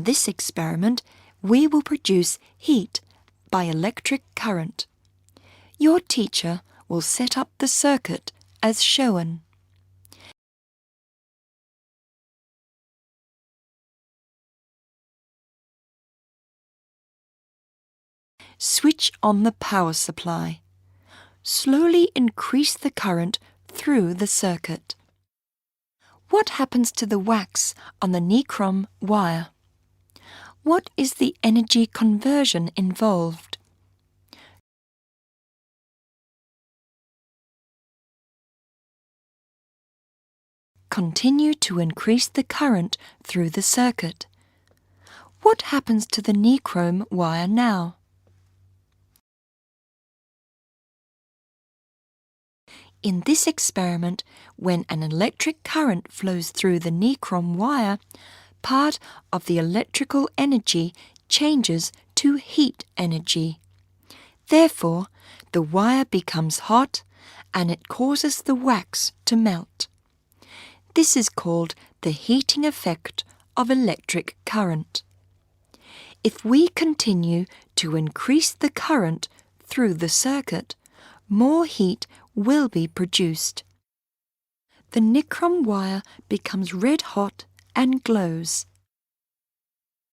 In this experiment, we will produce heat by electric current. Your teacher will set up the circuit as shown. Switch on the power supply. Slowly increase the current through the circuit. What happens to the wax on the nichrome wire? What is the energy conversion involved? Continue to increase the current through the circuit. What happens to the nichrome wire now? In this experiment, when an electric current flows through the nichrome wire, part of the electrical energy changes to heat energy. Therefore, the wire becomes hot and it causes the wax to melt. This is called the heating effect of electric current. If we continue to increase the current through the circuit, more heat will be produced. The nichrome wire becomes red hot and glows.